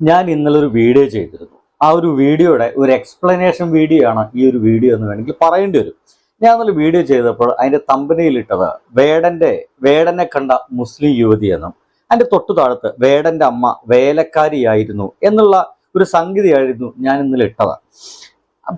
ഞാൻ ഇന്നലെ ഒരു വീഡിയോ ചെയ്തിരുന്നു. ആ ഒരു വീഡിയോയുടെ ഒരു എക്സ്പ്ലനേഷൻ വീഡിയോ ആണ് ഈ ഒരു വീഡിയോ എന്ന് വേണമെങ്കിൽ പറയേണ്ടി വരും. ഞാൻ ഇന്നലെ വീഡിയോ ചെയ്തപ്പോൾ അതിന്റെ തമ്പനയിൽ ഇട്ടത് വേടനെ കണ്ട മുസ്ലിം യുവതി എന്നും അതിന്റെ തൊട്ടു താഴത്ത് വേടന്റെ അമ്മ വേലക്കാരിയായിരുന്നു എന്നുള്ള ഒരു സംഗതിയായിരുന്നു ഞാൻ ഇന്നലെ ഇട്ടത്.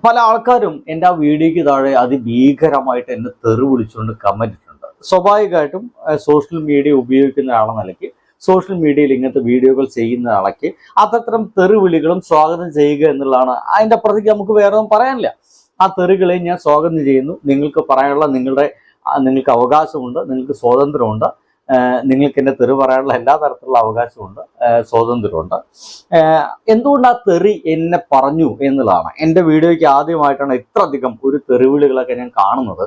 പല ആൾക്കാരും എൻ്റെ ആ വീഡിയോയ്ക്ക് താഴെ അതിഭീകരമായിട്ട് എന്നെ തെറി വിളിച്ചുകൊണ്ട് കമന്റ് ഇട്ടിട്ടുണ്ട്. സ്വാഭാവികമായിട്ടും സോഷ്യൽ മീഡിയ ഉപയോഗിക്കുന്ന ആളെന്ന നിലയ്ക്ക്, സോഷ്യൽ മീഡിയയിൽ ഇങ്ങനത്തെ വീഡിയോകൾ ചെയ്യുന്ന ആളയ്ക്ക് അത്തരം തെറിവിളികളും സ്വാഗതം ചെയ്യുക എന്നുള്ളതാണ്. അതിൻ്റെ അപ്പുറത്തേക്ക് നമുക്ക് വേറെ ഒന്നും പറയാനില്ല. ആ തെറികളെ ഞാൻ സ്വാഗതം ചെയ്യുന്നു. നിങ്ങൾക്ക് പറയാനുള്ള നിങ്ങൾക്ക് അവകാശമുണ്ട്, നിങ്ങൾക്ക് സ്വാതന്ത്ര്യമുണ്ട്, നിങ്ങൾക്ക് എന്നെ തെറി പറയാനുള്ള എല്ലാ തരത്തിലുള്ള അവകാശമുണ്ട്, സ്വാതന്ത്ര്യമുണ്ട്. എന്തുകൊണ്ട് ആ തെറി എന്നെ പറഞ്ഞു എന്നുള്ളതാണ്. എൻ്റെ വീഡിയോയ്ക്ക് ആദ്യമായിട്ടാണ് ഇത്ര അധികം ഒരു തെറിവിളികളൊക്കെ ഞാൻ കാണുന്നത്.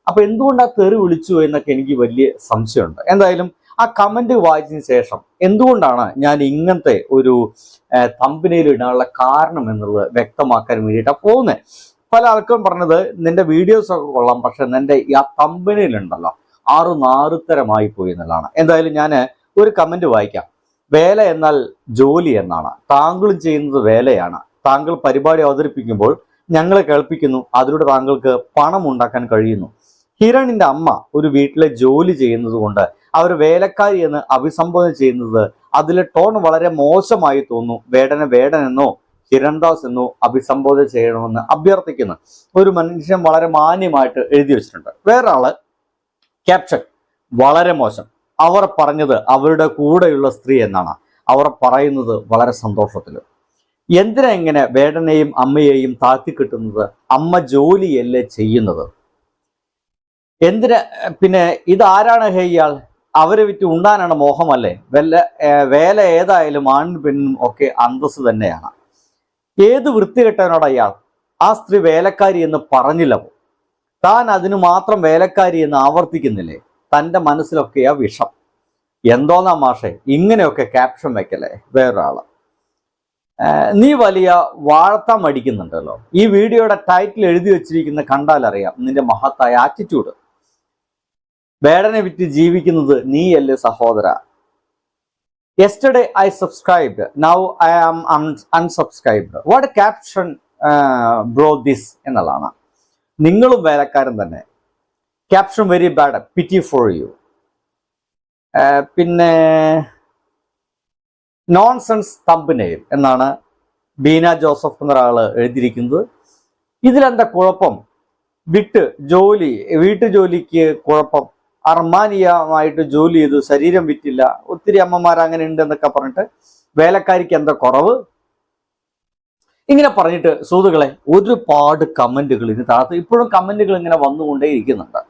അപ്പൊ എന്തുകൊണ്ട് ആ തെറി വിളിച്ചു എന്നൊക്കെ എനിക്ക് വലിയ സംശയമുണ്ട്. എന്തായാലും ആ കമന്റ് വായിച്ചതിന് ശേഷം എന്തുകൊണ്ടാണ് ഞാൻ ഇങ്ങനത്തെ ഒരു തമ്പനയിൽ ഇടാനുള്ള കാരണം എന്നുള്ളത് വ്യക്തമാക്കാൻ വേണ്ടിയിട്ടാണ് പോകുന്നത്. പല ആൾക്കാരും പറഞ്ഞത് നിന്റെ വീഡിയോസ് ഒക്കെ കൊള്ളാം, പക്ഷെ നിന്റെ ആ തമ്പനയിലുണ്ടല്ലോ നാറുത്തരമായി പോയി എന്നുള്ളതാണ്. എന്തായാലും ഞാൻ ഒരു കമന്റ് വായിക്കാം. വേല എന്നാൽ ജോലി എന്നാണ്. താങ്കളും ചെയ്യുന്നത് വേലയാണ്. താങ്കൾ പരിപാടി അവതരിപ്പിക്കുമ്പോൾ ഞങ്ങളെ കേൾപ്പിക്കുന്നു, അതിലൂടെ താങ്കൾക്ക് പണം ഉണ്ടാക്കാൻ കഴിയുന്നു. ഹിരണിന്റെ അമ്മ ഒരു വീട്ടിലെ ജോലി ചെയ്യുന്നത് കൊണ്ട് അവർ വേലക്കാരി എന്ന് അഭിസംബോധന ചെയ്യുന്നത് അതിലെ ടോൺ വളരെ മോശമായി തോന്നുന്നു. വേടനെന്നോ ഹിരൺദാസ് എന്നോ അഭിസംബോധന ചെയ്യണമെന്ന് അഭ്യർത്ഥിക്കുന്നു. ഒരു മനുഷ്യൻ വളരെ മാന്യമായിട്ട് എഴുതി വെച്ചിട്ടുണ്ട്. വേറെ ആള് ക്യാപ്ഷൻ വളരെ മോശം. അവർ പറഞ്ഞത് അവരുടെ കൂടെയുള്ള സ്ത്രീ എന്നാണ്. അവർ പറയുന്നത് വളരെ സന്തോഷത്തില്. എന്തിനാ ഇങ്ങനെ വേടനെയും അമ്മയെയും താഴ്ത്തിക്കിട്ടുന്നത്? അമ്മ ജോലിയല്ലേ ചെയ്യുന്നത്? എന്തിനാ പിന്നെ ഇതാരാണ് ഇയാൾ? അവരെ വിറ്റ് ഉണ്ണാനാണ് മോഹമല്ലേ? വേല ഏതായാലും ആണും പെണ്ണും ഒക്കെ അന്തസ് തന്നെയാണ്. ഏത് വൃത്തികെട്ടവനോട് അയാൾ? ആ സ്ത്രീ വേലക്കാരി എന്ന് പറഞ്ഞില്ല. താൻ അതിനു മാത്രം വേലക്കാരി എന്ന് ആവർത്തിക്കുന്നില്ലേ? തൻ്റെ മനസ്സിലൊക്കെയാ വിഷം. എന്തോന്നാ മാഷെ ഇങ്ങനെയൊക്കെ ക്യാപ്ഷൻ വെക്കല്ലേ? വേറൊരാള് നീ വലിയ വാഴ്ത്താൻ മടിക്കുന്നുണ്ടല്ലോ. ഈ വീഡിയോയുടെ ടൈറ്റിൽ എഴുതി വെച്ചിരിക്കുന്ന കണ്ടാൽ അറിയാം നിന്റെ മഹത്തായ ആറ്റിറ്റ്യൂഡ്. വേടനെ വിറ്റ് ജീവിക്കുന്നത് നീയല്ലേ സഹോദര? Yesterday I subscribed, now I am unsubscribed. What caption bro this എന്നുള്ളതാണ്. നിങ്ങളും വേലക്കാരൻ തന്നെ. Caption very bad, pity for you. പിന്നെ നോൺസെൻസ് തമ്പനെയിൽ എന്നാണ് ബീന ജോസഫ് എന്നൊരാള് എഴുതിയിരിക്കുന്നത്. ഇതിലെന്താ കുഴപ്പം? വീട്ടുജോലിക്ക് കുഴപ്പം? അർമാനിയമായിട്ട് ജോലി ചെയ്തു, ശരീരം വിറ്റില്ല. ഒത്തിരി അമ്മമാർ അങ്ങനെ ഉണ്ട് എന്നൊക്കെ പറഞ്ഞിട്ട് വേലക്കാരിക്ക് എന്താ കുറവ്? ഇങ്ങനെ പറഞ്ഞിട്ട് സുഹൃത്തുക്കളെ ഒരുപാട് കമന്റുകൾ ഇതിന് താഴത്ത് ഇപ്പോഴും കമന്റുകൾ ഇങ്ങനെ വന്നുകൊണ്ടേ ഇരിക്കുന്നുണ്ട്.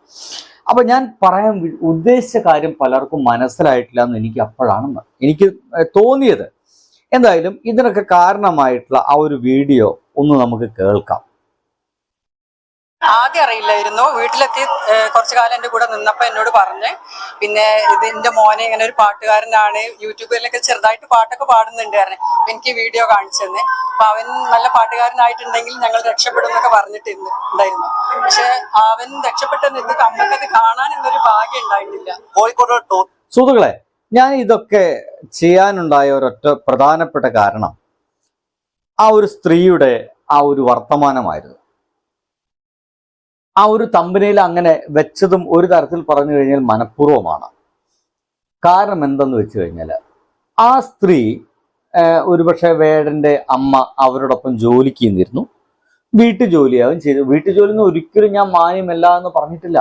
അപ്പൊ ഞാൻ പറയാൻ ഉദ്ദേശിച്ച കാര്യം പലർക്കും മനസ്സിലായിട്ടില്ല എന്ന് എനിക്ക് അപ്പോഴാണ് എനിക്ക് തോന്നിയത്. എന്തായാലും ഇതിനൊക്കെ കാരണമായിട്ടുള്ള ആ ഒരു വീഡിയോ ഒന്ന് നമുക്ക് കേൾക്കാം. ആദ്യം അറിയില്ലായിരുന്നു. വീട്ടിലെത്തി കുറച്ചു കാലം എൻ്റെ കൂടെ നിന്നപ്പോൾ എന്നോട് പറഞ്ഞ്, പിന്നെ ഇത് എൻ്റെ മോനെ ഇങ്ങനെ ഒരു പാട്ടുകാരനാണ്, യൂട്യൂബിലൊക്കെ ചെറുതായിട്ട് പാട്ടൊക്കെ പാടുന്നുണ്ട് പറഞ്ഞു. അപ്പൊ എനിക്ക് വീഡിയോ കാണിച്ചു തന്നെ. അപ്പൊ അവൻ നല്ല പാട്ടുകാരനായിട്ടുണ്ടെങ്കിൽ ഞങ്ങൾ രക്ഷപ്പെടും എന്നൊക്കെ പറഞ്ഞിട്ടുണ്ടായിരുന്നു. പക്ഷെ അവൻ രക്ഷപ്പെട്ടെന്ന് അമ്മക്കത് കാണാനുള്ളൊരു ഭാഗ്യം ഉണ്ടായിട്ടില്ല. സുഹൃത്തുക്കളെ, ഞാൻ ഇതൊക്കെ ചെയ്യാനുണ്ടായ ഒരൊറ്റ പ്രധാനപ്പെട്ട കാരണം ആ ഒരു സ്ത്രീയുടെ ആ ഒരു വർത്തമാനമായിരുന്നു. ആ ഒരു തമ്പനയിൽ അങ്ങനെ വെച്ചതും ഒരു തരത്തിൽ പറഞ്ഞു കഴിഞ്ഞാൽ മനഃപൂർവ്വമാണ്. കാരണം എന്തെന്ന് വെച്ച് കഴിഞ്ഞാൽ ആ സ്ത്രീ ഒരുപക്ഷെ വേടന്റെ അമ്മ അവരോടൊപ്പം ജോലിക്ക് നിന്നിരുന്നു. വീട്ടുജോലിയാവും ചെയ്തു. വീട്ടുജോലിന്ന് ഒരിക്കലും ഞാൻ മാന്യമല്ല എന്ന് പറഞ്ഞിട്ടില്ല.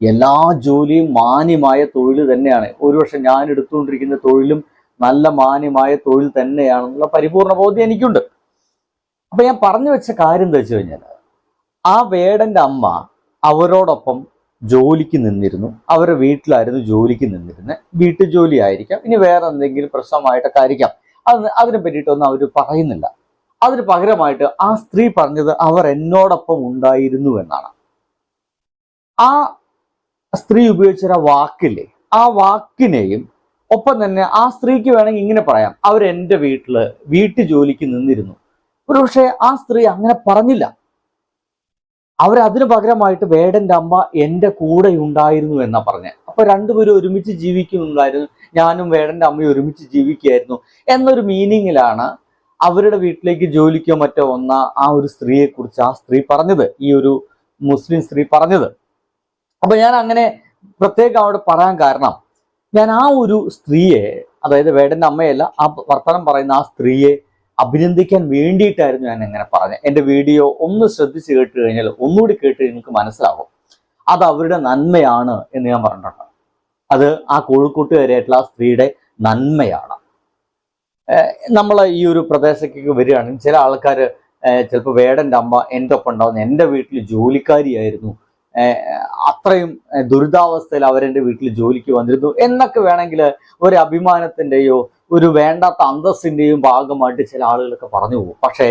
എല്ലാ ജോലിയും മാന്യമായ തൊഴിൽ തന്നെയാണ്. ഒരുപക്ഷെ ഞാൻ എടുത്തുകൊണ്ടിരിക്കുന്ന തൊഴിലും നല്ല മാന്യമായ തൊഴിൽ തന്നെയാണെന്നുള്ള പരിപൂർണ ബോധ്യം എനിക്കുണ്ട്. അപ്പൊ ഞാൻ പറഞ്ഞു വെച്ച കാര്യം എന്താ വെച്ച് കഴിഞ്ഞാൽ ആ വേടന്റെ അമ്മ അവരോടൊപ്പം ജോലിക്ക് നിന്നിരുന്നു. അവരുടെ വീട്ടിലായിരുന്നു ജോലിക്ക് നിന്നിരുന്നത്. വീട്ടുജോലി ആയിരിക്കാം, ഇനി വേറെ എന്തെങ്കിലും പ്രശ്നമായിട്ടൊക്കെ ആയിരിക്കാം. അതിനെ പറ്റിയിട്ടൊന്നും അവർ പറയുന്നില്ല. അതിന് പകരമായിട്ട് ആ സ്ത്രീ പറഞ്ഞത് അവർ എന്നോടൊപ്പം ഉണ്ടായിരുന്നു എന്നാണ്. ആ സ്ത്രീ ഉപയോഗിച്ചൊരു വാക്കില്ലേ, ആ വാക്കിനെയും ഒപ്പം തന്നെ ആ സ്ത്രീക്ക് വേണമെങ്കിൽ ഇങ്ങനെ പറയാം, അവരെൻ്റെ വീട്ടുജോലിക്ക് നിന്നിരുന്നു. ഒരുപക്ഷെ ആ സ്ത്രീ അങ്ങനെ പറഞ്ഞില്ല. അവരതിനു പകരമായിട്ട് വേടന്റെ അമ്മ എൻ്റെ കൂടെ ഉണ്ടായിരുന്നു എന്നാ പറഞ്ഞത്. അപ്പൊ അപ്പൊ രണ്ടുപേരും ഒരുമിച്ച് ജീവിക്കുന്നുണ്ടായിരുന്നു, ഞാനും വേടന്റെ അമ്മയും ഒരുമിച്ച് ജീവിക്കുകയായിരുന്നു എന്നൊരു മീനിങ്ങിലാണ് അവരുടെ വീട്ടിലേക്ക് ജോലിക്കോ മറ്റോ വന്ന ആ ഒരു സ്ത്രീയെ കുറിച്ച് ആ സ്ത്രീ പറഞ്ഞത്, ഈ ഒരു മുസ്ലിം സ്ത്രീ പറഞ്ഞത്. അപ്പൊ ഞാൻ അങ്ങനെ പ്രത്യേകം അവിടെ പറയാൻ കാരണം, ഞാൻ ആ ഒരു സ്ത്രീയെ, അതായത് വേടന്റെ അമ്മയല്ല, ആ വർത്തമാനം പറയുന്ന ആ സ്ത്രീയെ അഭിനന്ദിക്കാൻ വേണ്ടിയിട്ടായിരുന്നു ഞാൻ അങ്ങനെ പറഞ്ഞത്. എൻ്റെ വീഡിയോ ഒന്ന് ശ്രദ്ധിച്ച് കേട്ട് കഴിഞ്ഞാൽ, ഒന്നുകൂടി കേട്ട് നിങ്ങൾക്ക് മനസ്സിലാവും അത് അവരുടെ നന്മയാണ് എന്ന് ഞാൻ പറഞ്ഞിട്ടുണ്ട്. അത് ആ കോഴിക്കോട്ടുകാരിയായിട്ടുള്ള ആ സ്ത്രീയുടെ നന്മയാണ്. നമ്മൾ ഈ ഒരു പ്രദേശത്തേക്ക് വരികയാണെങ്കിൽ ചില ആൾക്കാർ ചിലപ്പോൾ വേടന്റെ അമ്മ എൻ്റെ ഒപ്പം ഉണ്ടാവുന്ന, എൻ്റെ വീട്ടിൽ ജോലിക്കാരിയായിരുന്നു, അത്രയും ദുരിതാവസ്ഥയിൽ അവരെൻ്റെ വീട്ടിൽ ജോലിക്ക് വന്നിരുന്നു എന്നൊക്കെ വേണമെങ്കിൽ ഒരു അഭിമാനത്തിൻ്റെയോ ഒരു വേണ്ടാത്ത അന്തസ്സിൻ്റെയും ഭാഗമായിട്ട് ചില ആളുകളൊക്കെ പറഞ്ഞു പോകും. പക്ഷേ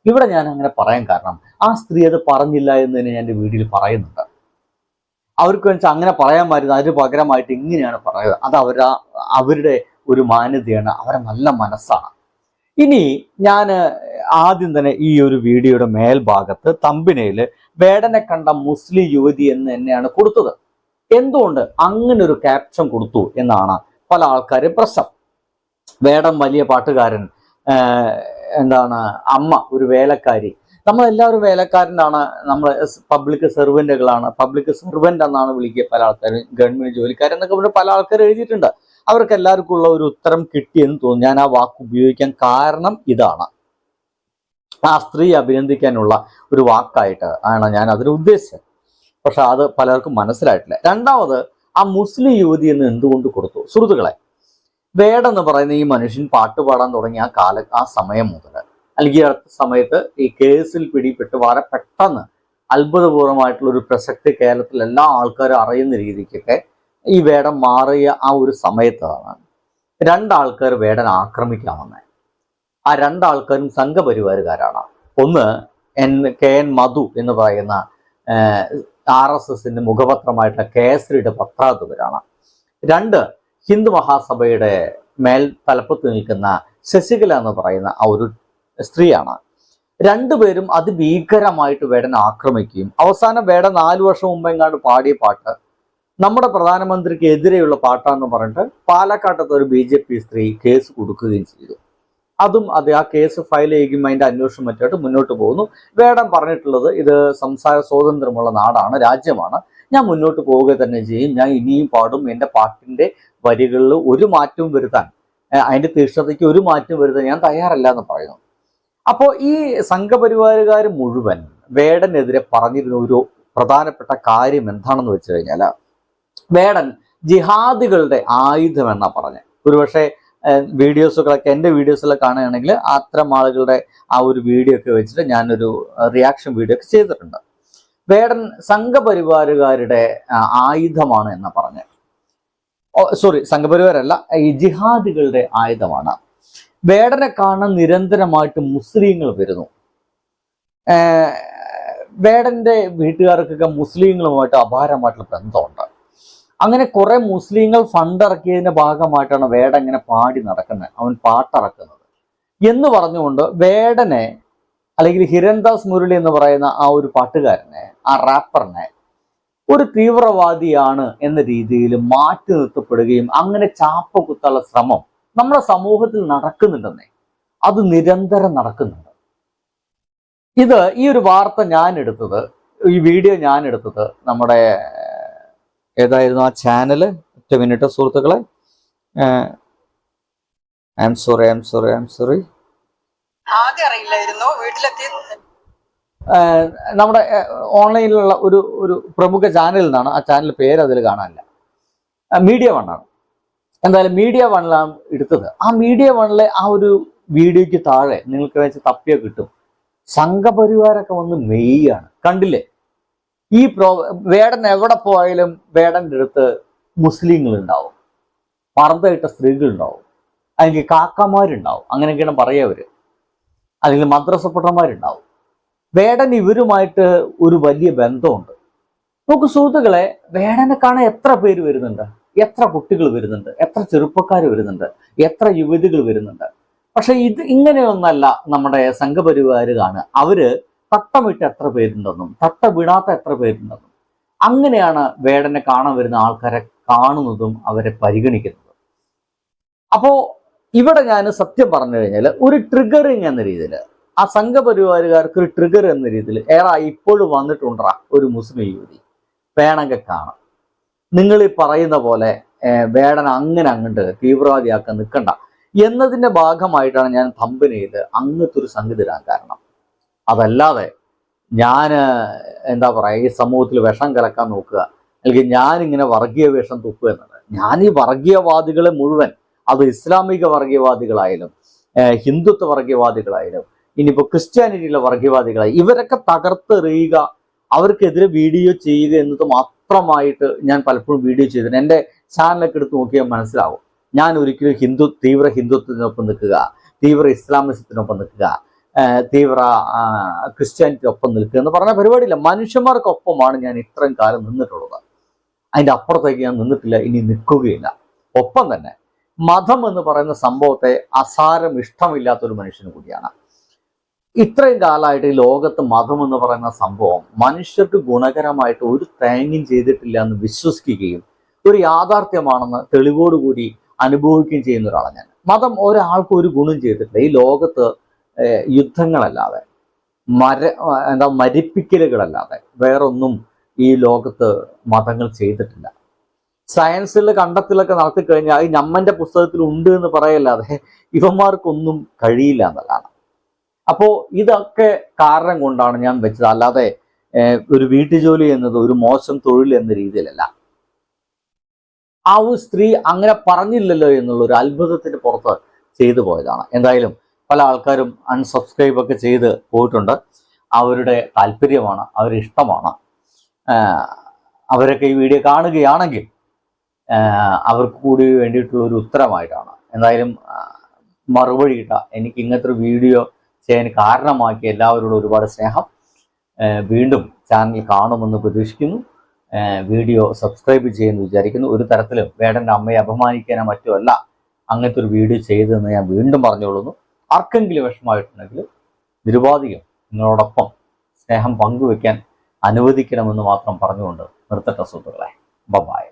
ഇവിടെ ഞാൻ അങ്ങനെ പറയാൻ കാരണം, ആ സ്ത്രീ അത് പറഞ്ഞില്ല എന്ന് തന്നെ ഞാൻ എൻ്റെ വീഡിയോയിൽ പറയുന്നുണ്ട്. അവർക്ക് വെച്ചാൽ അങ്ങനെ പറയാമായിരുന്നു, അതിന് പകരമായിട്ട് ഇങ്ങനെയാണ് പറയുന്നത്. അത് അവരുടെ ഒരു മാന്യതയാണ്, അവരെ നല്ല മനസ്സാണ്. ഇനി ഞാൻ ആദ്യം തന്നെ ഈ ഒരു വീഡിയോയുടെ മേൽഭാഗത്ത് തമ്പിനയിൽ വേടനെ കണ്ട മുസ്ലിം യുവതി എന്ന് തന്നെയാണ് കൊടുത്തത്. എന്തുകൊണ്ട് അങ്ങനെ ഒരു ക്യാപ്ഷൻ കൊടുത്തു എന്നാണ് പല ആൾക്കാരും പ്രശ്നം. വേടൻ വലിയ പാട്ടുകാരൻ, എന്താണ് അമ്മ ഒരു വേലക്കാരി, നമ്മളെല്ലാവരും വേലക്കാരനാണ്, നമ്മൾ പബ്ലിക് സെർവൻറ്റുകളാണ്, പബ്ലിക് സെർവൻ്റ് എന്നാണ് വിളിക്കുക പല ആൾക്കാരും, ഗവൺമെന്റ് ജോലിക്കാരെന്നൊക്കെ പറഞ്ഞ് പല ആൾക്കാർ എഴുതിയിട്ടുണ്ട്. അവർക്ക് എല്ലാവർക്കും ഉള്ള ഒരു ഉത്തരം കിട്ടിയെന്ന് തോന്നുന്നു. ഞാൻ ആ വാക്ക് ഉപയോഗിക്കാൻ കാരണം ഇതാണ്, ആ സ്ത്രീ അഭിനന്ദിക്കാനുള്ള ഒരു വാക്കായിട്ട് ആണ് ഞാൻ അതിന് ഉദ്ദേശിച്ചത്. പക്ഷെ അത് പലർക്കും മനസ്സിലായിട്ടില്ല. രണ്ടാമത്, ആ മുസ്ലിം യുവതി എന്ന് എന്തുകൊണ്ട് കൊടുത്തു? സുഹൃത്തുക്കളെ, വേടെന്ന് പറയുന്ന ഈ മനുഷ്യൻ പാട്ട് പാടാൻ തുടങ്ങിയ ആ സമയം മുതൽ, അല്ലെങ്കിൽ അടുത്ത സമയത്ത് ഈ കേസിൽ പിടിപെട്ട് വളരെ പെട്ടെന്ന് അത്ഭുതപൂർവമായിട്ടുള്ള ഒരു പ്രസക്തി കേരളത്തിൽ എല്ലാ ആൾക്കാരും അറിയുന്ന രീതിക്കൊക്കെ ഈ വേടൻ മാറിയ ആ ഒരു സമയത്താണ് രണ്ടാൾക്കാർ വേടൻ ആക്രമിക്കാൻ വന്നത്. ആ രണ്ടാൾക്കാരും സംഘപരിവാരുകാരാണ്. ഒന്ന് KN മധു എന്ന് പറയുന്ന RSSന്റെ മുഖപത്രമായിട്ടുള്ള കേസരിയുടെ പത്രാധിപരാണ്. രണ്ട്, ഹിന്ദു മഹാസഭയുടെ മേൽ തലപ്പത്ത് നിൽക്കുന്ന ശശികല എന്ന് പറയുന്ന ആ ഒരു സ്ത്രീയാണ്. രണ്ടുപേരും അതിഭീകരമായിട്ട് വേടനെ ആക്രമിക്കുകയും അവസാനം വേടൻ 4 വർഷം മുമ്പ് എങ്ങാണ്ട് പാടിയ പാട്ട് നമ്മുടെ പ്രധാനമന്ത്രിക്ക് എതിരെയുള്ള പാട്ടാന്ന് പറഞ്ഞിട്ട് പാലക്കാട്ടത്തെ ഒരു BJP സ്ത്രീ കേസ് കൊടുക്കുകയും ചെയ്തു. അതും ആ കേസ് ഫയൽ ചെയ്യുകയും അതിന്റെ അന്വേഷണം മറ്റായിട്ട് മുന്നോട്ട് പോകുന്നു. വേടൻ പറഞ്ഞിട്ടുള്ളത്, ഇത് സംസാര സ്വാതന്ത്ര്യമുള്ള നാടാണ്, രാജ്യമാണ്, ഞാൻ മുന്നോട്ട് പോവുക തന്നെ ചെയ്യും, ഞാൻ ഇനിയും പാടും, എൻ്റെ പാട്ടിന്റെ വരികളിൽ ഒരു മാറ്റവും വരുത്താൻ, അതിന്റെ തീഷ്ണതയ്ക്ക് ഒരു മാറ്റവും വരുത്താൻ ഞാൻ തയ്യാറല്ല എന്ന് പറയുന്നു. അപ്പോൾ ഈ സംഘപരിവാരുകാർ മുഴുവൻ വേടനെതിരെ പറഞ്ഞിരുന്ന ഒരു പ്രധാനപ്പെട്ട കാര്യം എന്താണെന്ന് വെച്ച് കഴിഞ്ഞാൽ, വേടൻ ജിഹാദികളുടെ ആയുധം എന്നാ പറഞ്ഞത്. ഒരുപക്ഷെ വീഡിയോസുകളൊക്കെ എൻ്റെ വീഡിയോസിലൊക്കെ കാണുകയാണെങ്കിൽ അത്തരം ആളുകളുടെ ആ ഒരു വീഡിയോ ഒക്കെ വെച്ചിട്ട് ഞാനൊരു റിയാക്ഷൻ വീഡിയോ ഒക്കെ ചെയ്തിട്ടുണ്ട്. വേടൻ സംഘപരിവാരുകാരുടെ ആയുധമാണ് എന്ന് പറഞ്ഞ്, സോറി സംഘപരിവാരല്ല, ഈ ജിഹാദികളുടെ ആയുധമാണ്. വേടനെ കാണാൻ നിരന്തരമായിട്ട് മുസ്ലിങ്ങൾ വരുന്നു. വേടന്റെ വീട്ടുകാർക്കൊക്കെ മുസ്ലിങ്ങളുമായിട്ട് അപാരമായിട്ടുള്ള ബന്ധമുണ്ട്. അങ്ങനെ കുറെ മുസ്ലിങ്ങൾ ഫണ്ട് ഇറക്കിയതിന്റെ ഭാഗമായിട്ടാണ് വേടൻ ഇങ്ങനെ പാടി നടക്കുന്നത്, അവൻ പാട്ടിറക്കുന്നത് എന്ന് പറഞ്ഞുകൊണ്ട് വേടനെ, അല്ലെങ്കിൽ ഹിരൺദാസ് മുരളി എന്ന് പറയുന്ന ആ ഒരു പാട്ടുകാരനെ, ആ റാപ്പറിനെ ഒരു തീവ്രവാദിയാണ് എന്ന രീതിയിൽ മാറ്റി നിർത്തപ്പെടുകയും അങ്ങനെ ചാപ്പ കുത്തുള്ള ശ്രമം നമ്മുടെ സമൂഹത്തിൽ നടക്കുന്നുണ്ടെന്നേ, അത് നിരന്തരം നടക്കുന്നുണ്ട്. ഈ ഒരു വാർത്ത ഞാൻ എടുത്തത്, ഈ വീഡിയോ ഞാൻ എടുത്തത് നമ്മുടെ ഏതായിരുന്നു ആ ചാനല്, ഒറ്റ മിനിറ്റ് സുഹൃത്തുക്കളെ, ഐ എം സോറി ആദ്യം അറിയില്ലായിരുന്നു. വീട്ടിലെത്തി നമ്മുടെ ഓൺലൈനിലുള്ള ഒരു പ്രമുഖ ചാനലിൽ നിന്നാണ്. ആ ചാനൽ പേര് അതിൽ കാണാനില്ല, മീഡിയ വണ്ണാണ്. എന്തായാലും മീഡിയ വണ്ണിലാണ് എടുത്തത്. ആ മീഡിയ വണ്ണിലെ ആ ഒരു വീഡിയോയ്ക്ക് താഴെ നിങ്ങൾക്ക് വെച്ച് തപ്പിയോ കിട്ടും, സംഘപരിവാരൊക്കെ വന്ന് മെയ്യാണ്. കണ്ടില്ലേ? ഈ വേടൻ എവിടെ പോയാലും വേടൻ്റെ അടുത്ത് മുസ്ലിങ്ങൾ ഉണ്ടാവും, പർദ്ദയിട്ട സ്ത്രീകളുണ്ടാവും, അല്ലെങ്കിൽ കാക്കമാരുണ്ടാവും, അങ്ങനെയൊക്കെയാണ് പറയുക, അല്ലെങ്കിൽ മദ്രസപ്പുട്ടന്മാരുണ്ടാവും. വേടൻ ഇവരുമായിട്ട് ഒരു വലിയ ബന്ധമുണ്ട്. നോക്കൂ സുഹൃത്തുക്കളെ, വേടനെ കാണാൻ എത്ര പേര് വരുന്നുണ്ട്, എത്ര കുട്ടികൾ വരുന്നുണ്ട്, എത്ര ചെറുപ്പക്കാർ വരുന്നുണ്ട്, എത്ര യുവതികൾ വരുന്നുണ്ട്. പക്ഷെ ഇങ്ങനെയൊന്നല്ല നമ്മുടെ സംഘപരിവാര് കാണുക. അവര് തട്ടമിട്ട് എത്ര പേരുണ്ടെന്നും തട്ട വിടാത്ത എത്ര പേരുണ്ടെന്നും അങ്ങനെയാണ് വേടനെ കാണാൻ വരുന്ന ആൾക്കാരെ കാണുന്നതും അവരെ പരിഗണിക്കുന്നതും. അപ്പോൾ ഇവിടെ ഞാൻ സത്യം പറഞ്ഞു കഴിഞ്ഞാൽ ഒരു ട്രിഗറിങ് എന്ന രീതിയിൽ ആ സംഘപരിവാരുകാർക്ക് ഒരു ട്രിഗർ എന്ന രീതിയിൽ ഇപ്പോഴും വന്നിട്ടുണ്ടാ ഒരു മുസ്ലിം യുവതി വേണമെങ്കിൽ കാണാം. നിങ്ങൾ ഈ പറയുന്ന പോലെ വേടൻ അങ്ങോട്ട് തീവ്രവാദിയാക്കാൻ നിൽക്കണ്ട എന്നതിൻ്റെ ഭാഗമായിട്ടാണ് ഞാൻ തമ്പനയിൽ അങ്ങനത്തെ ഒരു സംഗതി ഇടാൻ കാരണം. അതല്ലാതെ ഞാൻ എന്താ പറയുക ഈ സമൂഹത്തിൽ വിഷം കലക്കാൻ നോക്കുക, അല്ലെങ്കിൽ ഞാനിങ്ങനെ വർഗീയ വേഷം തുപ്പുക എന്നത്. ഞാൻ ഈ വർഗീയവാദികളെ മുഴുവൻ, അത് ഇസ്ലാമിക വർഗീയവാദികളായാലും ഹിന്ദുത്വ വർഗീയവാദികളായാലും ഇനിയിപ്പോൾ ക്രിസ്ത്യാനിറ്റിയിലെ വർഗീയവാദികളായി ഇവരൊക്കെ തകർത്തെറിയുക, അവർക്കെതിരെ വീഡിയോ ചെയ്യുക എന്നത് മാത്രമായിട്ട് ഞാൻ പലപ്പോഴും വീഡിയോ ചെയ്തിട്ടുണ്ട്. എൻ്റെ ചാനലൊക്കെ എടുത്ത് നോക്കിയാൽ മനസ്സിലാവും. ഞാൻ ഒരിക്കലും തീവ്ര ഹിന്ദുത്വത്തിനൊപ്പം നിൽക്കുക, തീവ്ര ഇസ്ലാമിസത്തിനൊപ്പം നിൽക്കുക, തീവ്ര ക്രിസ്ത്യാനിറ്റിയൊപ്പം നിൽക്കുക എന്ന് പറഞ്ഞ പരിപാടിയില്ല. മനുഷ്യന്മാർക്കൊപ്പമാണ് ഞാൻ ഇത്രയും കാലം നിന്നിട്ടുള്ളത്. അതിൻ്റെ അപ്പുറത്തേക്ക് ഞാൻ നിന്നിട്ടില്ല, ഇനി നിൽക്കുകയില്ല. ഒപ്പം തന്നെ മതം എന്ന് പറയുന്ന സംഭവത്തെ അസാരം ഇഷ്ടമില്ലാത്തൊരു മനുഷ്യന് കൂടിയാണ്. ഇത്രയും കാലമായിട്ട് ഈ ലോകത്ത് മതം എന്ന് പറയുന്ന സംഭവം മനുഷ്യർക്ക് ഗുണകരമായിട്ട് ഒരു തേങ്ങയും ചെയ്തിട്ടില്ല എന്ന് വിശ്വസിക്കുകയും ഒരു യാഥാർത്ഥ്യമാണെന്ന് തെളിവോടുകൂടി അനുഭവിക്കുകയും ചെയ്യുന്ന ഒരാളാണ് ഞാൻ. മതം ഒരാൾക്കും ഒരു ഗുണം ചെയ്തിട്ടില്ല. ഈ ലോകത്ത് യുദ്ധങ്ങളല്ലാതെ മരിപ്പിക്കലുകളല്ലാതെ വേറൊന്നും ഈ ലോകത്ത് മതങ്ങൾ ചെയ്തിട്ടില്ല. സയൻസിൽ കണ്ടെത്തലൊക്കെ നടത്തിക്കഴിഞ്ഞാൽ ഈ നമ്മന്റെ പുസ്തകത്തിൽ ഉണ്ട് എന്ന് പറയല്ലാതെ ഇവന്മാർക്കൊന്നും കഴിയില്ല എന്നതാണ്. അപ്പോൾ ഇതൊക്കെ കാരണം കൊണ്ടാണ് ഞാൻ വെച്ചത്, അല്ലാതെ ഒരു വീട്ടുജോലി എന്നത് ഒരു മോശം തൊഴിൽ എന്ന രീതിയിലല്ല. ആ ഒരു സ്ത്രീ അങ്ങനെ പറഞ്ഞില്ലല്ലോ എന്നുള്ള ഒരു അത്ഭുതത്തിന് പുറത്ത് ചെയ്തു പോയതാണ്. എന്തായാലും പല ആൾക്കാരും അൺസബ്സ്ക്രൈബ് ഒക്കെ ചെയ്ത് പോയിട്ടുണ്ട്. അവരുടെ താല്പര്യമാണ്, അവരുടെ ഇഷ്ടമാണ്. അവരൊക്കെ ഈ വീഡിയോ കാണുകയാണെങ്കിൽ അവർക്ക് കൂടി വേണ്ടിയിട്ടുള്ള ഒരു ഉത്തരമായിട്ടാണ്. എന്തായാലും മറുപടി കിട്ട എനിക്ക് ഇങ്ങനത്തെ ഒരു വീഡിയോ ചെയ്യാൻ കാരണമാക്കി എല്ലാവരോടും ഒരുപാട് സ്നേഹം. വീണ്ടും ചാനൽ കാണുമെന്ന് പ്രതീക്ഷിക്കുന്നു. വീഡിയോ സബ്സ്ക്രൈബ് ചെയ്യുമെന്ന് വിചാരിക്കുന്നു. ഒരു തരത്തിലും വേടൻ്റെ അമ്മയെ അപമാനിക്കാനോ മറ്റോ അല്ല അങ്ങനത്തെ ഒരു വീഡിയോ ചെയ്തതെന്ന് ഞാൻ വീണ്ടും പറഞ്ഞുകൊള്ളുന്നു. ആർക്കെങ്കിലും വിഷമമായിട്ടുണ്ടെങ്കിൽ നിരുപാധികം നിങ്ങളോടൊപ്പം സ്നേഹം പങ്കുവെക്കാൻ അനുവദിക്കണമെന്ന് മാത്രം പറഞ്ഞുകൊണ്ട് നിർത്തട്ടെ സുഹൃത്തുക്കളെ. ബൈ.